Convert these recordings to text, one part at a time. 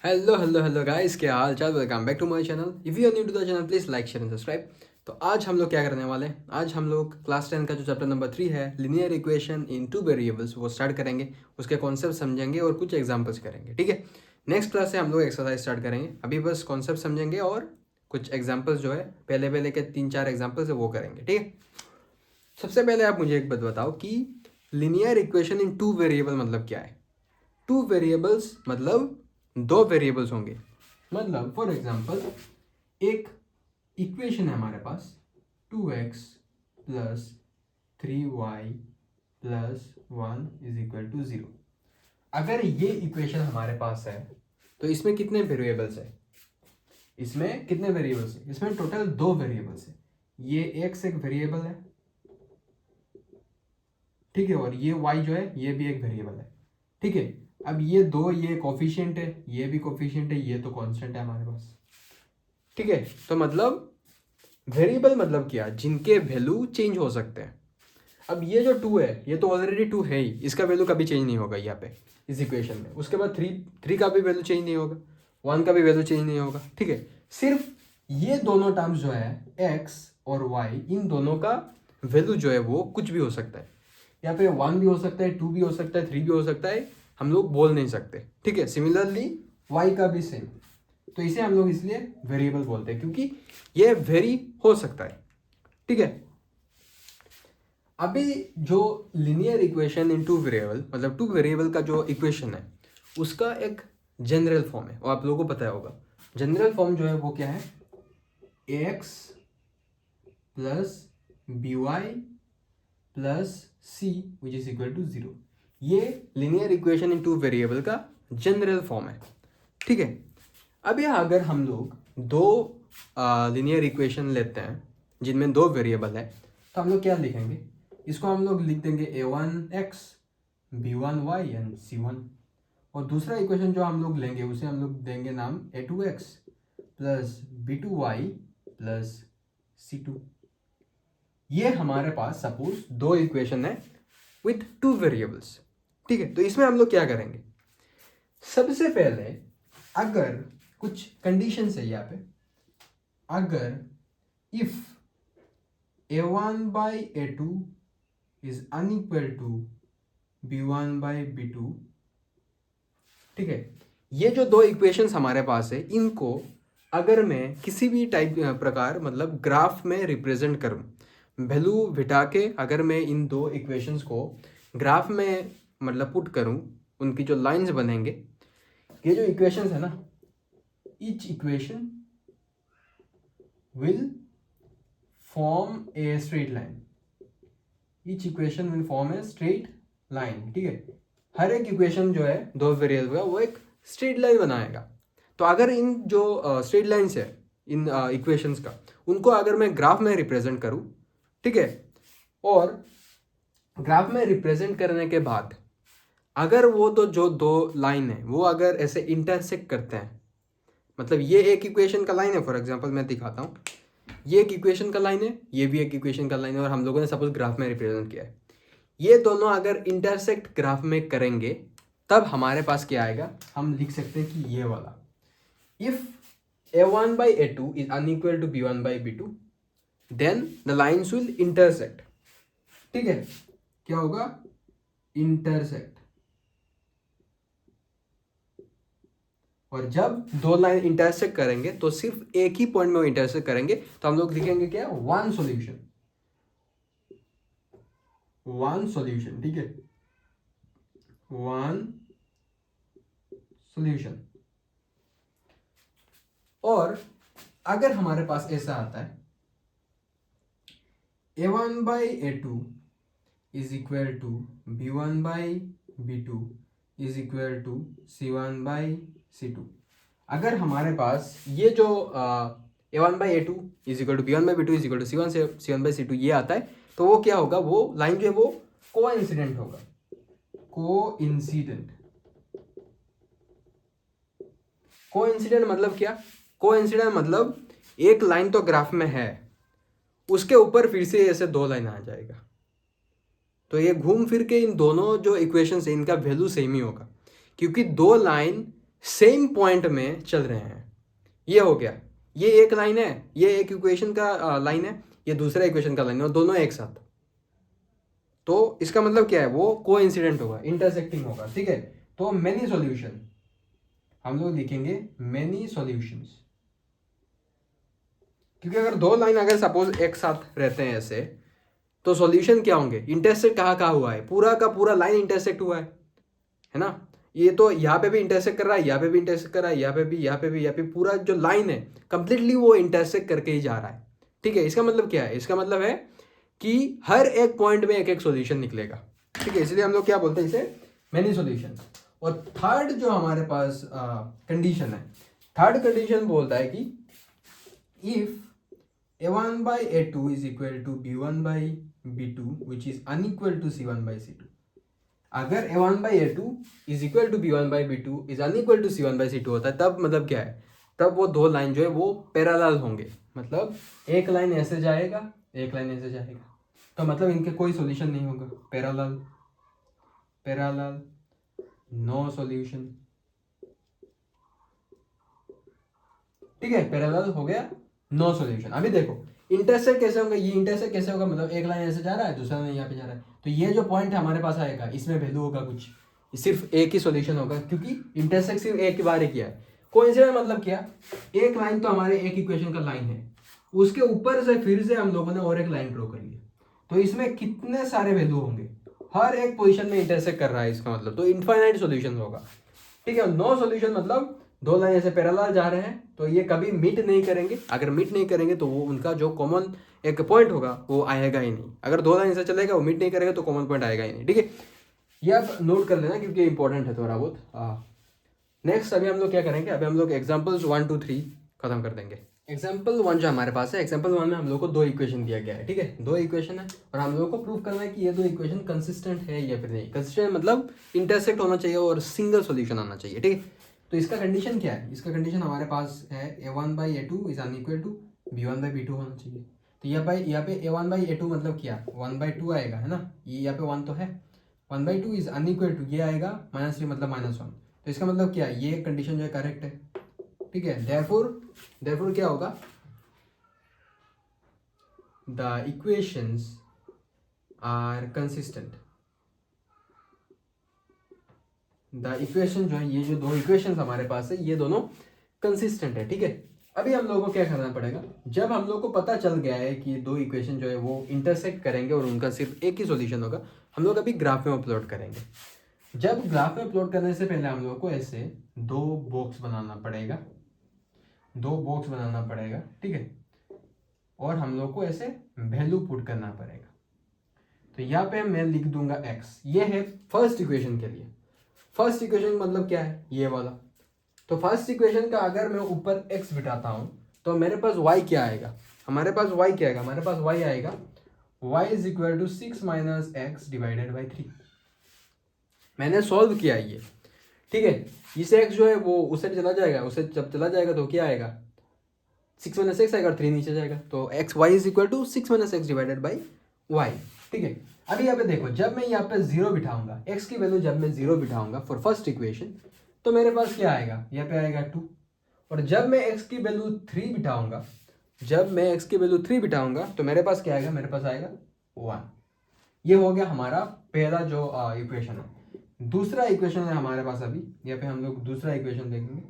Hello guys, क्या हाल चाल। Welcome back to my channel. If you are new to the channel please like share and subscribe. तो आज हम लोग क्या करने वाले हैं, आज हम लोग क्लास 10 का जो चैप्टर नंबर 3 है linear equation in two variables वो स्टार्ट करेंगे। उसके कॉन्सेप्ट समझेंगे और कुछ एग्जांपल्स करेंगे। ठीक है, नेक्स्ट क्लास से हम लोग एक्सरसाइज स्टार्ट करेंगे। अभी बस कॉन्सेप्ट समझेंगे और कुछ एग्जाम्पल्स जो है पहले पहले के 3-4 एग्जाम्पल्स है वो करेंगे। ठीक है, सबसे पहले आप मुझे एक बात बताओ कि linear equation in two variable मतलब क्या है। टू वेरिएबल्स मतलब दो वेरिएबल्स होंगे। मतलब फॉर एग्जांपल एक इक्वेशन है हमारे पास 2x plus 3y plus 1 is equal to 0। अगर ये इक्वेशन हमारे पास है तो इसमें कितने वेरिएबल्स है, इसमें कितने वेरिएबल्स है, इसमें टोटल दो वेरिएबल्स है। ये x एक वेरिएबल है, ठीक है, और ये y जो है ये भी एक वेरिएबल है। ठीक है, अब ये दो, ये कोफिशिएंट है, ये भी कोफिशिएंट है, ये तो कांस्टेंट है हमारे पास। ठीक है, तो मतलब वेरिएबल मतलब क्या, जिनके वैल्यू चेंज हो सकते हैं। अब ये जो 2 है ये तो ऑलरेडी 2 है ही, इसका वैल्यू कभी चेंज नहीं होगा यहाँ पे इस इक्वेशन में। उसके बाद 3 का भी वैल्यू चेंज नहीं होगा, 1 का भी वैल्यू चेंज नहीं होगा। ठीक है, सिर्फ ये दोनों टर्म्स जो है x और y, इन दोनों का वैल्यू जो है वो कुछ भी हो सकता है। यहाँ पे 1 भी हो सकता है, 2 भी हो सकता है, 3 भी हो सकता है, हम लोग बोल नहीं सकते। ठीक है, सिमिलरली y का भी सेम। तो इसे हम लोग इसलिए वेरिएबल बोलते हैं क्योंकि ये वेरी हो सकता है। ठीक है, अभी जो linear equation in two variable मतलब टू वेरिएबल का जो इक्वेशन है उसका एक जनरल फॉर्म है, वो आप लोगों को पता होगा। जनरल फॉर्म जो है वो क्या है, ax plus b y plus c which is equal to 0। ये linear equation in two variable का जनरल फॉर्म है। ठीक है, अब यहाँ अगर हम लोग दो लिनियर इक्वेशन लेते हैं जिनमें दो वेरिएबल है तो हम लोग क्या लिखेंगे, इसको हम लोग लिख देंगे a1x b1y एंड c1। और दूसरा इक्वेशन जो हम लोग लेंगे उसे हम लोग देंगे नाम a2x plus b2y plus c2। ये हमारे पास सपोज दो इक्वेशन है विथ टू वेरिएबल्स। ठीक है, तो इसमें हम लोग क्या करेंगे, सबसे पहले अगर कुछ कंडीशन है यहाँ पे, अगर if a1 by a2 is unequal to b1 by b2। ठीक है, ये जो दो इक्वेशंस हमारे पास है इनको अगर मैं किसी भी टाइप प्रकार मतलब ग्राफ में रिप्रेजेंट करूं, वैल्यू बिठा के अगर मैं इन दो इक्वेशंस को ग्राफ में मतलब पुट करूं, उनकी जो लाइंस बनेंगे, ये जो इक्वेशंस है ना, each equation will form a straight line. Each equation will form a straight line. ठीक है, हर एक इक्वेशन जो है दो वेरिएबल का वो एक स्ट्रेट लाइन बनाएगा। तो अगर इन जो स्ट्रेट लाइन्स है इन इक्वेशंस का, उनको अगर मैं ग्राफ में रिप्रेजेंट करूं, ठीक है, और ग्राफ में रिप्रेजेंट करने के बाद अगर वो तो जो दो लाइन है वो अगर ऐसे इंटरसेक्ट करते हैं, मतलब ये एक इक्वेशन का लाइन है, फॉर एग्जांपल मैं दिखाता हूँ, ये एक इक्वेशन का लाइन है, ये भी एक इक्वेशन का लाइन है, और हम लोगों ने सपोज ग्राफ में रिप्रेजेंट किया है। ये दोनों अगर इंटरसेक्ट ग्राफ में करेंगे तब हमारे पास क्या आएगा, हम लिख सकते हैं कि ये वाला, if a1 by a2 is unequal to b1 by b2 then the lines will intersect। ठीक है, क्या होगा, इंटरसेक्ट। और जब दो लाइन इंटरसेक्ट करेंगे तो सिर्फ एक ही पॉइंट में वो इंटरसेक्ट करेंगे, तो हम लोग लिखेंगे क्या, वन सॉल्यूशन, वन सॉल्यूशन। ठीक है, वन सॉल्यूशन। और अगर हमारे पास ऐसा आता है a1 by a2 is equal to b1 by b2 is equal to c1 by c2। अगर हमारे पास ये जो a1 by a2 is equal to b1 by b2 is equal to c1 by c2 ये आता है, तो वो क्या होगा, वो लाइन जो है वो कोइंसिडेंट होगा। कोइंसिडेंट, कोइंसिडेंट मतलब क्या, कोइंसिडेंट मतलब एक लाइन तो ग्राफ में है, उसके ऊपर फिर से ऐसे दो लाइन आ जाएगा, तो ये घूम फिर के इन दोनों जो इक्वेशंस है इनका वैल्यू सेम ही होगा, क्योंकि दो लाइन सेम पॉइंट में चल रहे हैं। ये हो गया, ये एक लाइन है, ये एक इक्वेशन का लाइन है, ये दूसरा इक्वेशन का लाइन है, और दोनों एक साथ। तो इसका मतलब क्या है, वो कोइंसिडेंट होगा, इंटरसेक्टिंग होगा, ठीक है। तो मेनी सॉल्यूशन, हम लोग लिखेंगे मेनी सॉल्यूशंस, क्योंकि अगर दो लाइन अगर सपोज एक साथ रहते हैं ऐसे, तो सॉल्यूशन क्या होंगे, इंटरसेक्ट कहाँ कहाँ हुआ है, पूरा का पूरा लाइन इंटरसेक्ट हुआ है ना। ये तो यहाँ पे भी इंटरसेक्ट कर रहा है, यहाँ पे भी इंटरसेक्ट कर रहा है, यहाँ पे भी, यहाँ पे भी, यहाँ पे, पूरा जो लाइन है कंप्लीटली वो इंटरसेक्ट करके ही जा रहा है, ठीक है। इसका मतलब क्या है, इसका मतलब है कि हर एक पॉइंट में एक एक सॉल्यूशन निकलेगा, ठीक है। इसलिए हम लोग क्या बोलते हैं इसे, मेनी सॉल्यूशन। और थर्ड जो हमारे पास कंडीशन है, थर्ड कंडीशन बोलता है कि if a1 by a2 is equal to b1 by b2 which is unequal to c1 by c2। अगर a1 by a2 is equal to b1 by b2 is unequal to c1 by c2 होता है, तब मतलब क्या है, तब वो दो लाइन जो है वो पैरेलल होंगे। मतलब एक लाइन ऐसे जाएगा, एक लाइन ऐसे जाएगा, तो मतलब इनके कोई सॉल्यूशन नहीं होगा, पैरेलल पैरेलल, नो सॉल्यूशन, ठीक है। पैरेलल हो गया, नो सॉल्यूशन। अभी देखो इंटरसेक्ट कैसे होगा, ये इंटरसेक्ट कैसे होगा, मतलब एक लाइन ऐसे जा रहा है, दूसरा लाइन यहाँ पे जा रहा है, तो ये जो पॉइंट है हमारे पास आएगा, इसमें वैल्यू होगा कुछ, सिर्फ एक ही सॉल्यूशन होगा, क्योंकि इंटरसेक्ट सिर्फ एक बार ही किया है। कोइंसिडेंट मतलब क्या, एक लाइन तो हमारे एक इक्वेशन का लाइन है, उसके ऊपर से फिर से हम लोगों ने और एक लाइन ड्रॉ कर लिया, तो इसमें कितने सारे वैल्यू होंगे, हर एक पोजिशन में इंटरसेक्ट कर रहा है, इसका मतलब तो इनफाइनाइट सॉल्यूशन होगा, ठीक है। नो सॉल्यूशन मतलब दो लाइन ऐसे पैरेलल जा रहे हैं, तो ये कभी मीट नहीं करेंगे। अगर मीट नहीं करेंगे तो वो उनका जो कॉमन एक पॉइंट होगा वो आएगा ही नहीं। अगर दो लाइन ऐसे चलेगा, वो मीट नहीं करेगा, तो कॉमन पॉइंट आएगा ही नहीं, ठीक है। ये आप नोट कर लेना, क्योंकि इंपॉर्टेंट है थोड़ा बहुत। नेक्स्ट अभी हम लोग क्या करेंगे, अभी हम लोग एग्जाम्पल्स 1 2 3 खत्म कर देंगे। एग्जाम्पल 1 जो हमारे पास है, एग्जाम्पल 1 में हम लोग को दो इक्वेशन दिया गया है, ठीक है, दो इक्वेशन है, और हम लोग को प्रूव करना है कि ये दो इक्वेशन कंसिस्टेंट है या फिर नहीं। कंसिस्टेंट मतलब इंटरसेक्ट होना चाहिए और सिंगल सॉल्यूशन आना चाहिए, ठीक है। तो इसका कंडीशन क्या है, इसका कंडीशन हमारे पास है a1 by a2 is unequal to b1 by b2 होना चाहिए। तो यहाँ पे a1 by a2 मतलब क्या, 1 by 2 आएगा, है ना, ये यहाँ पे 1 तो है, 1 by 2 इज अनइक्वल टू, ये आएगा -3 मतलब -1। तो इसका मतलब क्या, ये कंडीशन जो है करेक्ट है, ठीक है। देयरफॉर क्या होगा, the equations are consistent. The equation जो है, ये जो दो इक्वेशन हमारे पास है, ये दोनों कंसिस्टेंट है, ठीक है। अभी हम लोगों को क्या करना पड़ेगा, जब हम लोग को पता चल गया है कि दो इक्वेशन जो है वो इंटरसेक्ट करेंगे और उनका सिर्फ एक ही सॉल्यूशन होगा, हम लोग अभी ग्राफ में अपलोड करेंगे। जब ग्राफ में अपलोड करने से पहले हम लोग को ऐसे दो बॉक्स बनाना पड़ेगा, दो बॉक्स बनाना पड़ेगा, ठीक है, और हम लोग को ऐसे वैल्यू पुट करना पड़ेगा। तो यहाँ पे मैं लिख दूंगा x, ये है फर्स्ट इक्वेशन के लिए। फर्स्ट इक्वेशन मतलब क्या है, ये वाला। तो फर्स्ट इक्वेशन का अगर मैं ऊपर x बिठाता हूं, तो मेरे पास y क्या आएगा, हमारे पास y क्या आएगा, हमारे पास y आएगा y is equal to 6 minus x divided by 3। मैंने सॉल्व किया ये, ठीक है। इस x जो है वो उससे चला जाएगा, उससे जब चला जाएगा तो क्या आएगा, 6 माइनस एक्स आएगा और 3 नीचे जाएगा, तो x y is equal to 6 minus x divided by y, ठीक है। अभी यहाँ पे देखो, जब मैं यहाँ पे 0 बिठाऊंगा, x की वैल्यू जब मैं 0 बिठाऊंगा फॉर फर्स्ट इक्वेशन, तो मेरे पास क्या आएगा, यहाँ पे आएगा 2। और जब मैं x की वैल्यू 3 बिठाऊंगा, जब मैं x की वैल्यू 3 बिठाऊंगा, तो मेरे पास क्या आएगा, मेरे पास आएगा 1। ये हो गया हमारा पहला जो इक्वेशन है। दूसरा इक्वेशन है हमारे पास, अभी यहाँ पे हम लोग दूसरा इक्वेशन देखेंगे।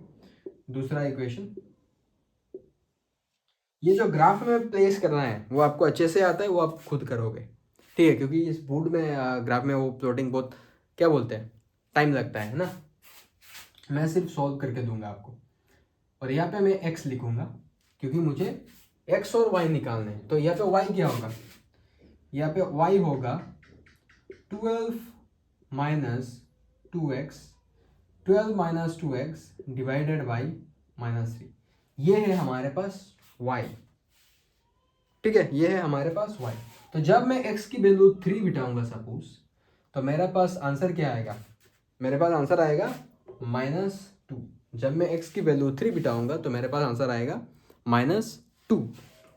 दूसरा इक्वेशन, ये जो ग्राफ में प्लेस करना है वो आपको अच्छे से आता है, वो आप खुद करोगे, ठीक है, क्योंकि इस बोर्ड में ग्राफ में वो प्लॉटिंग बहुत क्या बोलते हैं, टाइम लगता है ना। मैं सिर्फ सॉल्व करके दूंगा आपको, और यहाँ पे मैं x लिखूंगा, क्योंकि मुझे x और y निकालने हैं। तो यहाँ पे y क्या होगा, यहाँ पे y होगा 12 minus 2x, 12 minus 2x divided by -3। ये है हमारे पास y, ठीक है, ये है हमारे पास y। तो जब मैं x की वैल्यू 3 बिठाऊंगा सपोज, तो मेरे पास आंसर क्या आएगा, मेरे पास आंसर आएगा -2। जब मैं x की वैल्यू 3 बिठाऊंगा तो मेरे पास आंसर आएगा -2।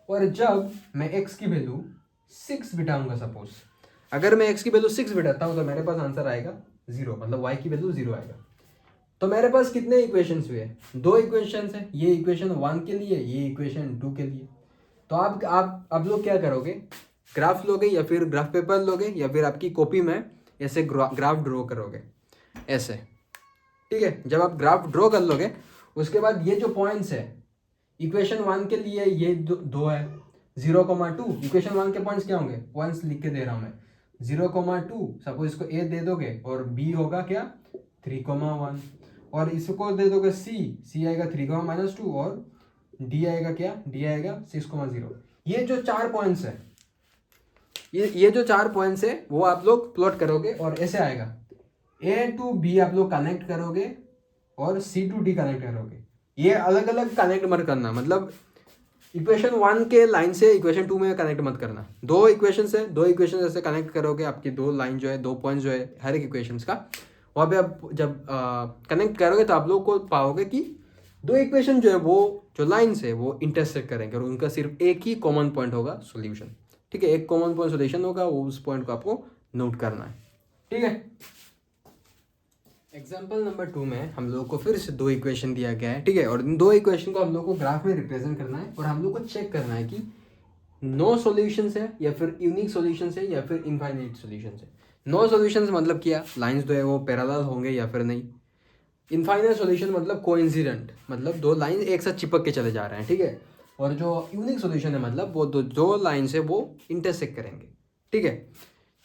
और जब मैं x की वैल्यू 6 बिठाऊंगा सपोज, अगर मैं x की वैल्यू 6 बिठाता हूं तो मेरे पास आंसर आएगा 0, मतलब y की वैल्यू 0 आएगा। तो मेरे पास कितने इक्वेशंस हुए? 2 इक्वेशंस है, ये इक्वेशन 1 के लिए, ये इक्वेशन 2 के लिए। तो आप लोग क्या करोगे, ग्राफ लोगे या फिर ग्राफ पेपर लोगे या फिर आपकी कॉपी में ऐसे ग्राफ ड्रॉ करोगे ऐसे, ठीक है। जब आप ग्राफ ड्रॉ कर लोगे उसके बाद ये जो पॉइंट्स है इक्वेशन 1 के लिए ये दो है 0,2। इक्वेशन 1 के पॉइंट्स क्या होंगे, पॉइंट्स लिख के दे रहा हूं मैं, 0,2 सपोज इसको ए दे दोगे और बी होगा क्या 3,1 और इसको दे दोगे सी आएगा 3,-2 और डी आएगा क्या, डी आएगा 6,0। ये जो 4 पॉइंट्स है, ये जो 4 पॉइंट्स है वो आप लोग प्लॉट करोगे और ऐसे आएगा ए टू बी आप लोग कनेक्ट करोगे और सी टू डी कनेक्ट करोगे। ये अलग अलग कनेक्ट मत करना, मतलब इक्वेशन 1 के लाइन से इक्वेशन 2 में कनेक्ट मत करना। 2 इक्वेशन है, 2 इक्वेशन ऐसे कनेक्ट करोगे, आपकी 2 लाइन जो है 2 पॉइंट जो है हर एक इक्वेशन का, वहाँ पे आप जब कनेक्ट करोगे तो आप लोग को पाओगे कि 2 इक्वेशन जो है वो जो लाइन्स है वो इंटरसेक्ट करेंगे और उनका सिर्फ एक ही कॉमन पॉइंट होगा सोल्यूशन, ठीक है। एक कॉमन पॉइंट सोल्यूशन होगा, वो उस पॉइंट को आपको नोट करना है, ठीक है। एग्जाम्पल नंबर 2 में हम लोग को फिर से 2 इक्वेशन दिया गया है, ठीक है, और इन 2 इक्वेशन को हम लोग को ग्राफ में रिप्रेजेंट करना है और हम लोग को चेक करना है कि नो सॉल्यूशंस है या फिर यूनिक सॉल्यूशंस है या फिर इनफाइनाइट सॉल्यूशंस है। नो सॉल्यूशंस मतलब क्या, लाइंस जो है वो पैरेलल होंगे या फिर नहीं। इनफाइनाइट सॉल्यूशन मतलब कोइंसिडेंट, मतलब 2 लाइन एक साथ चिपक के चले जा रहे हैं, ठीक है। और जो यूनिक सॉल्यूशन है मतलब वो दो लाइन से वो इंटरसेक्ट करेंगे, ठीक है।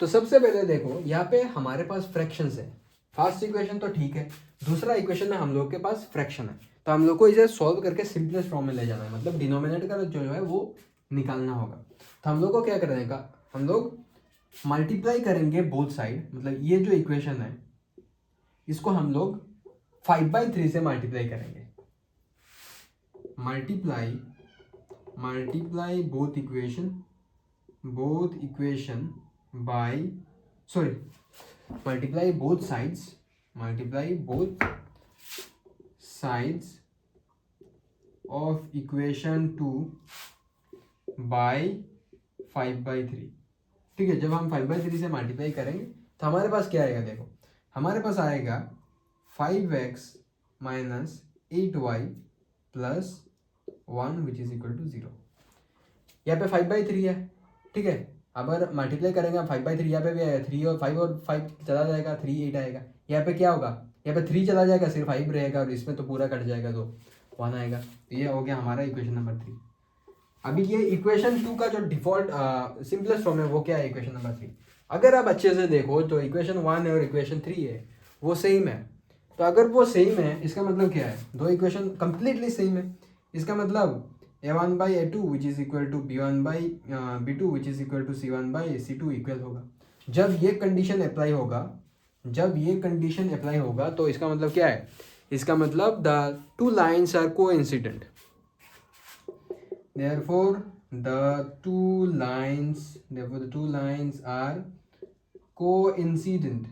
तो सबसे पहले देखो यहाँ पे हमारे पास फ्रैक्शंस है। फर्स्ट इक्वेशन तो ठीक है, दूसरा इक्वेशन में हम लोग के पास फ्रैक्शन है, तो हम लोग को इसे सॉल्व करके सिंपलेस्ट फॉर्म में ले जाना है, मतलब डिनोमिनेटर का जो है वो निकालना होगा। तो हम लोग को क्या करने का, हम लोग मल्टीप्लाई करेंगे बोथ साइड, मतलब ये जो इक्वेशन है इसको हम लोग 5/3 से मल्टीप्लाई करेंगे। Multiply both equation by multiply both sides of equation 2 by 5/3, ठीक है। जब हम 5/3 से मल्टीप्लाई करेंगे तो हमारे पास क्या आएगा, देखो हमारे पास आएगा 5x minus 8y plus 1 which is equal to 0। यहाँ पे 5/3 है, ठीक है। अगर मल्टीप्लाई करेंगे 5/3, यहाँ पे भी आएगा 3 और 5 और 5 चला जाएगा, 3 8 आएगा। यहाँ पे क्या होगा, यहाँ पे 3 चला जाएगा, सिर्फ 5 रहेगा और इसमें तो पूरा कट जाएगा तो 1 आएगा। तो ये हो गया हमारा इक्वेशन नंबर 3। अभी ये इक्वेशन 2 का जो डिफॉल्ट सिंपलेस्ट फॉर्म है वो क्या है, इक्वेशन नंबर 3। अगर आप अच्छे से देखो तो इक्वेशन 1 है और इक्वेशन 3 है वो सेम है। तो अगर वो सेम है इसका मतलब क्या है, 2 इक्वेशन कंप्लीटली सेम है, इसका मतलब a1/a2 which is equal to b1/b2 which is equal to c1/c2 equal होगा। जब ये कंडीशन अप्लाई होगा तो इसका मतलब क्या है, इसका मतलब the two lines are coincident, therefore the two lines are coincident।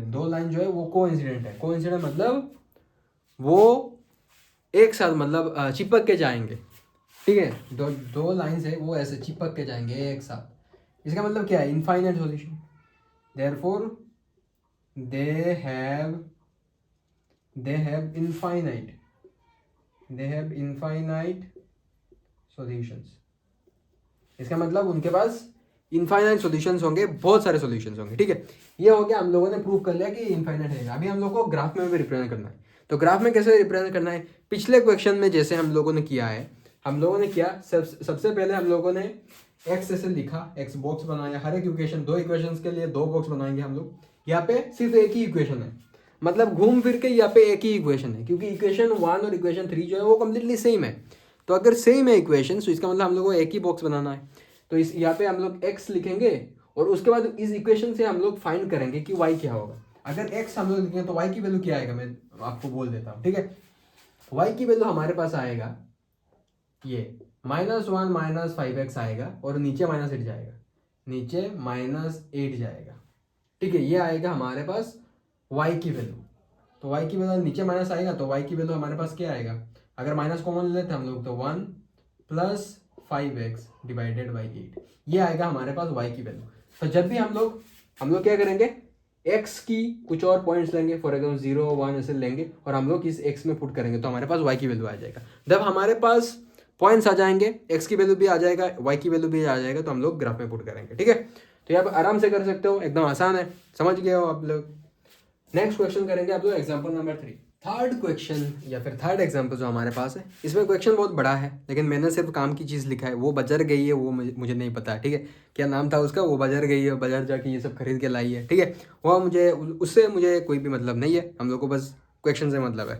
दो लाइन जो है वो कोइंसिडेंट है। कोइंसिडेंट मतलब वो एक साथ मतलब चिपक के जाएंगे, ठीक है। दो लाइन्स है वो ऐसे चिपक के जाएंगे एक साथ। इसका मतलब क्या है, infinite solution. therefore they have infinite solutions। इसका मतलब उनके पास इनफाइनाइट सॉल्यूशंस होंगे, बहुत सारे सॉल्यूशंस होंगे, ठीक है। ये हो गया, हम लोगों ने प्रूव कर लिया कि इनफाइनाइट है। अभी हम लोग को ग्राफ में भी रिप्रेजेंट करना है। तो ग्राफ में कैसे रिप्रेजेंट करना है, पिछले क्वेश्चन में जैसे हम लोगों ने किया है, सबसे पहले हम लोगों ने एक्स ऐसे लिखा, एक्स बॉक्स बनाया, हर एक इक्वेशन 2 इक्वेशंस के लिए 2 बॉक्स बनाएंगे हम लोग। यहाँ पे सिर्फ एक ही इक्वेशन है, मतलब घूम फिर के यहाँ पे एक ही इक्वेशन है, क्योंकि इक्वेशन 1 और इक्वेशन 3 जो है वो कम्प्लीटली सेम है। तो अगर सेम है इक्वेशन तो इसका मतलब हम लोग को एक ही बॉक्स बनाना है। तो इस यहाँ पे हम लोग x लिखेंगे और उसके बाद इस इक्वेशन से हम लोग फाइंड करेंगे कि y क्या होगा। अगर x हम लोग लिखेंगे तो y की वैल्यू क्या आएगा, मैं आपको बोल देता हूँ, ठीक है। y की वैल्यू हमारे पास आएगा ये -1 -5x आएगा और नीचे -8 जाएगा, नीचे -8 जाएगा, ठीक है। ये आएगा हमारे पास y की वैल्यू। तो y की वैल्यू नीचे माइनस आएगा तो y की वैल्यू हमारे पास क्या आएगा, अगर माइनस कॉमन ले लेते हम लोग तो 1 + 5x / 8 ये आएगा हमारे पास y की वैल्यू। तो जब भी हम लोग क्या करेंगे, एक्स की कुछ और पॉइंट्स लेंगे, फॉर एग्जाम्पल 0 1 ऐसे लेंगे और हम लोग इस एक्स में पुट करेंगे तो हमारे पास वाई की वैल्यू आ जाएगा। जब हमारे पास पॉइंट्स आ जाएंगे, एक्स की वैल्यू भी आ जाएगा, वाई की वैल्यू भी आ जाएगा, तो हम लोग ग्राफ में पुट करेंगे। ठीक है, तो ये आप आराम से कर सकते हो, एकदम आसान है, समझ गए हो आप लोग। नेक्स्ट क्वेश्चन करेंगे आप लोग एग्जाम्पल नंबर 3। थर्ड क्वेश्चन या फिर थर्ड एग्जाम्पल जो हमारे पास है, इसमें क्वेश्चन बहुत बड़ा है, लेकिन मैंने सिर्फ काम की चीज़ लिखा है। वो बजर गई है, वो मुझे नहीं पता है। ठीक है, क्या नाम था उसका, वो बजर गई है, बाजार जाके ये सब खरीद के लाई है। ठीक है, वो उससे मुझे कोई भी मतलब नहीं है, हम लोग को बस क्वेश्चन से मतलब है।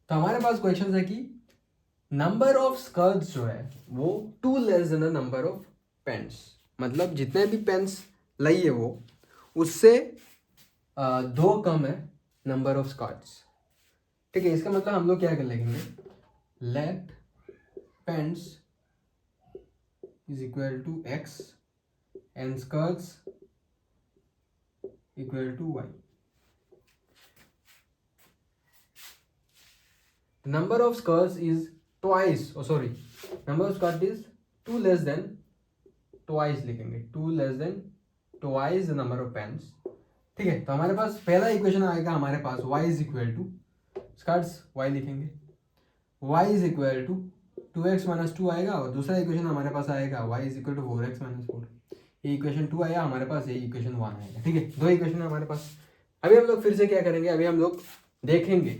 तो हमारे पास क्वेश्चन है कि नंबर ऑफ स्कर्ट्स जो है वो 2 less than the number of paints, मतलब जितने भी पेन्स लाई है वो उससे 2 कम है नंबर ऑफ स्कर्ट्स। ठीक है, इसका मतलब हम लोग क्या कर लेंगे, let pants is equal to x and skirts equal to y. number of skirts is twice, number of skirt is 2 less than twice लिखेंगे, 2 less than twice the number of pants। ठीक है, तो हमारे पास पहला इक्वेशन आएगा हमारे पास y is equal to skirts y लिखेंगे, y is equal to 2x minus 2 आएगा, और दूसरा इक्वेशन हमारे पास आएगा y is equal to 4x minus 4। ये इक्वेशन 2 आया हमारे पास, ये इक्वेशन 1 आएगा। ठीक है, 2 इक्वेशन है हमारे पास। अभी हम लोग फिर से क्या करेंगे, अभी हम लोग देखेंगे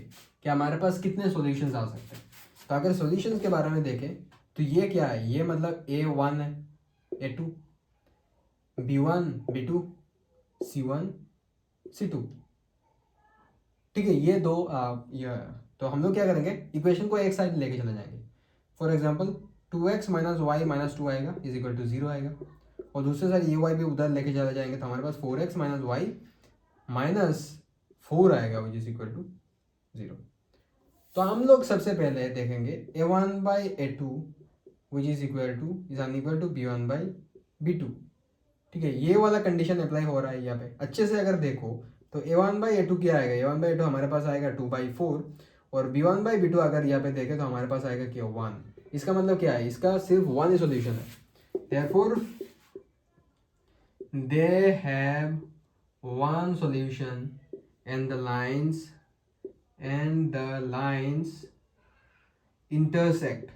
कि हमारे पास कितने सॉल्यूशंस आ सकते हैं। तो अगर सॉल्यूशंस के बारे में देखें तो ये क्या है, ये मतलब A1 है, A2, B1 B2, C1 C2। ठीक है, ये दो ये, तो हम लोग क्या करेंगे, इक्वेशन को एक साइड लेके चले जाएंगे। For example 2x minus y minus 2 आएगा इज इक्वल टू 0 आएगा, और दूसरे साइड ये y भी उधर लेके चले जाएंगे तो हमारे पास 4x माइनस वाई माइनस 4 आएगा विच इज इक्वल टू 0। तो हम लोग सबसे पहले देखेंगे A1 by A2 which is equal to is unequal to B1 by B2। ठीक है, ये वाला कंडीशन अप्लाई हो रहा है यहाँ पे। अच्छे से अगर देखो तो A1 बाई A2 क्या आएगा, A1 बाई A2 हमारे पास आएगा 2/4, और B1 बाई B2 अगर यहाँ पे देखें तो हमारे पास आएगा क्या 1। इसका मतलब क्या है, इसका सिर्फ 1 ही सोल्यूशन है। Therefore they have one solution and the lines intersect।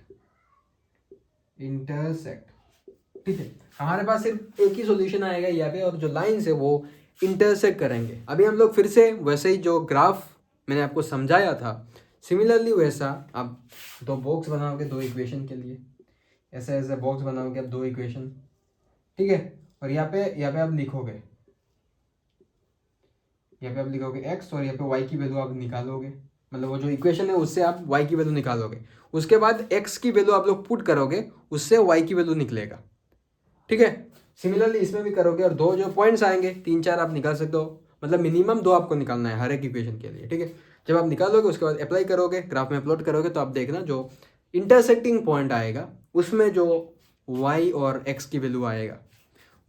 ठीक है, हमारे पास सिर्फ एक ही सॉल्यूशन आएगा यहाँ पे, और जो लाइंस है वो इंटरसेक्ट करेंगे। अभी हम लोग फिर से वैसे ही जो ग्राफ मैंने आपको समझाया था, सिमिलरली वैसा आप 2 बॉक्स बनाओगे 2 इक्वेशन के लिए, ऐसे ऐसे बॉक्स बनाओगे आप 2 इक्वेशन। ठीक है, और यहाँ पे आप लिखोगे, x, और यहाँ पे y की वैल्यू आप निकालोगे, मतलब वो जो इक्वेशन है उससे आप y की वैल्यू निकालोगे। उसके बाद x की वैल्यू आप लोग पुट करोगे, उससे y की वैल्यू निकलेगा। ठीक है, सिमिलरली इसमें भी करोगे, और 2 जो पॉइंट्स आएंगे 3 4 आप निकाल सकते हो, मतलब मिनिमम 2 आपको निकालना है हर एक इक्वेशन के लिए। ठीक है, जब आप निकालोगे उसके बाद अप्लाई करोगे, ग्राफ में प्लॉट करोगे, तो आप देखना जो इंटरसेक्टिंग पॉइंट आएगा उसमें जो y और x की वैल्यू आएगा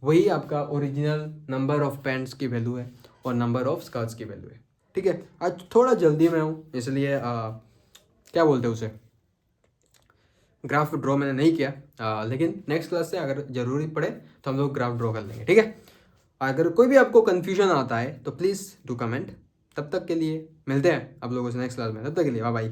वही आपका ओरिजिनल नंबर ऑफ पैंट्स की वैल्यू है और नंबर ऑफ स्कर्ट्स की वैल्यू है। ठीक है, आज थोड़ा जल्दी में हूँ इसलिए क्या बोलते हैं उसे, ग्राफ ड्रॉ मैंने नहीं किया, लेकिन नेक्स्ट क्लास से अगर ज़रूरी पड़े तो हम लोग ग्राफ ड्रॉ कर लेंगे। ठीक है, अगर कोई भी आपको कन्फ्यूजन आता है तो प्लीज़ डू कमेंट। तब तक के लिए मिलते हैं आप लोगों से नेक्स्ट क्लास में, तब तक के लिए बाय बाय।